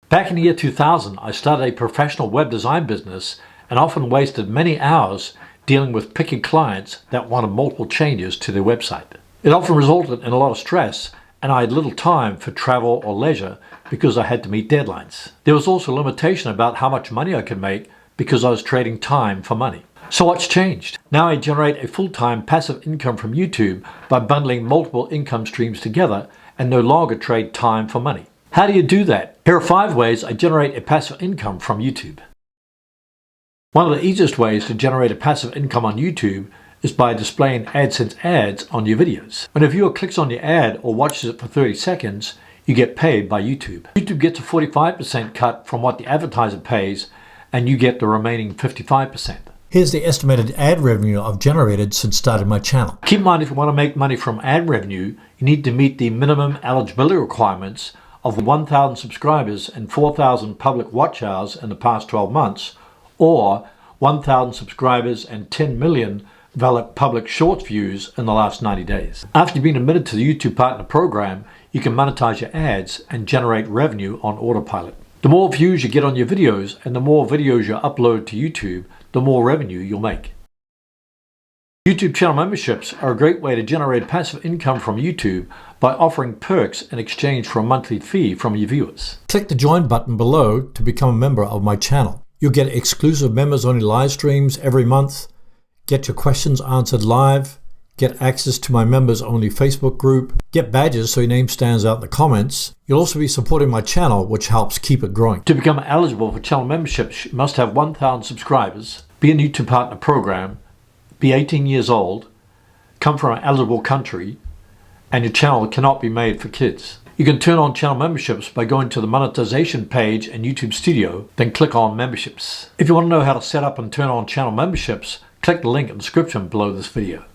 Back in the year 2000, I started a professional web design business and often wasted many hours dealing with picky clients that wanted multiple changes to their website. It often resulted in a lot of stress, and I had little time for travel or leisure because I had to meet deadlines. There was also a limitation about how much money I could make because I was trading time for money. So what's changed? Now I generate a full-time passive income from YouTube by bundling multiple income streams together and no longer trade time for money. How do you do that? Here are 5 ways I generate a passive income from YouTube. One of the easiest ways to generate a passive income on YouTube is by displaying AdSense ads on your videos. When a viewer clicks on your ad or watches it for 30 seconds, you get paid by YouTube. YouTube gets a 45% cut from what the advertiser pays, and you get the remaining 55%. Here's the estimated ad revenue I've generated since starting my channel. Keep in mind, if you want to make money from ad revenue, you need to meet the minimum eligibility requirements of 1,000 subscribers and 4,000 public watch hours in the past 12 months, or 1,000 subscribers and 10 million valid public shorts views in the last 90 days. After you've been admitted to the YouTube Partner Program, you can monetize your ads and generate revenue on autopilot. The more views you get on your videos and the more videos you upload to YouTube, the more revenue you'll make. YouTube channel memberships are a great way to generate passive income from YouTube by offering perks in exchange for a monthly fee from your viewers. Click the join button below to become a member of my channel. You'll get exclusive members-only live streams every month, get your questions answered live, get access to my members-only Facebook group, get badges so your name stands out in the comments. You'll also be supporting my channel, which helps keep it growing. To become eligible for channel memberships, you must have 1,000 subscribers, be in the YouTube Partner Program, be 18 years old, come from an eligible country, and your channel cannot be made for kids. You can turn on channel memberships by going to the monetization page in YouTube Studio, then click on memberships. If you want to know how to set up and turn on channel memberships, click the link in the description below this video.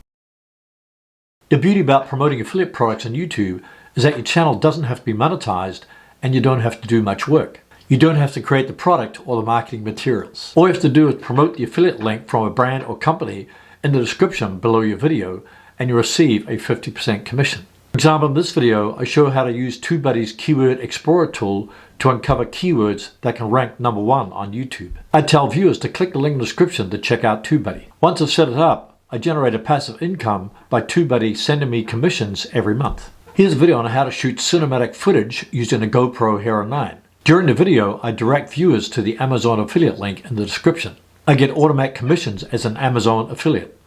The beauty about promoting affiliate products on YouTube is that your channel doesn't have to be monetized and you don't have to do much work. You don't have to create the product or the marketing materials. All you have to do is promote the affiliate link from a brand or company in the description below your video and you receive a 50% commission. For example, in this video, I show how to use TubeBuddy's Keyword Explorer tool to uncover keywords that can rank #1 on YouTube. I tell viewers to click the link in the description to check out TubeBuddy. Once I've set it up, I generate a passive income by TubeBuddy sending me commissions every month. Here's a video on how to shoot cinematic footage using a GoPro Hero 9. During the video, I direct viewers to the Amazon affiliate link in the description. I get automatic commissions as an Amazon affiliate.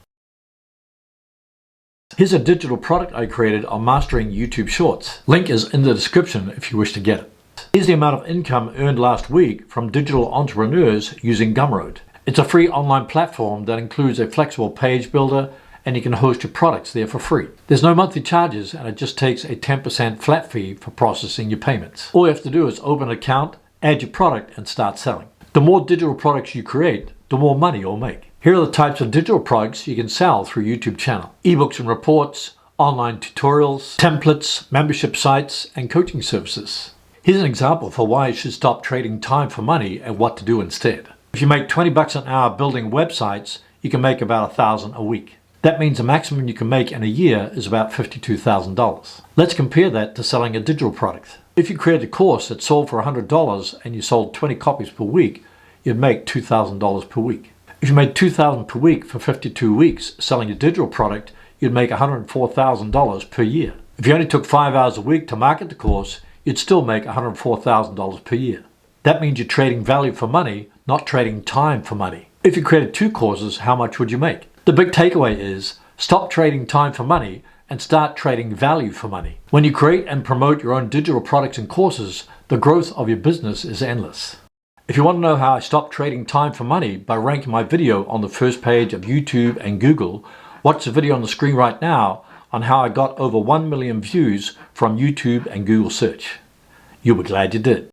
Here's a digital product I created on mastering YouTube Shorts. Link is in the description if you wish to get it. Here's the amount of income earned last week from digital entrepreneurs using Gumroad. It's a free online platform that includes a flexible page builder and you can host your products there for free. There's no monthly charges and it just takes a 10% flat fee for processing your payments. All you have to do is open an account, add your product and start selling. The more digital products you create, the more money you'll make. Here are the types of digital products you can sell through YouTube channel. Ebooks and reports, online tutorials, templates, membership sites, and coaching services. Here's an example for why you should stop trading time for money and what to do instead. If you make 20 bucks an hour building websites, you can make about 1,000 a week. That means the maximum you can make in a year is about $52,000. Let's compare that to selling a digital product. If you created a course that sold for $100 and you sold 20 copies per week, you'd make $2,000 per week. If you made $2,000 per week for 52 weeks selling a digital product, you'd make $104,000 per year. If you only took 5 hours a week to market the course, you'd still make $104,000 per year. That means you're trading value for money, not trading time for money. If you created 2 courses, how much would you make? The big takeaway is stop trading time for money and start trading value for money. When you create and promote your own digital products and courses, the growth of your business is endless. If you want to know how I stopped trading time for money by ranking my video on the first page of YouTube and Google, watch the video on the screen right now on how I got over 1 million views from YouTube and Google search. You'll be glad you did.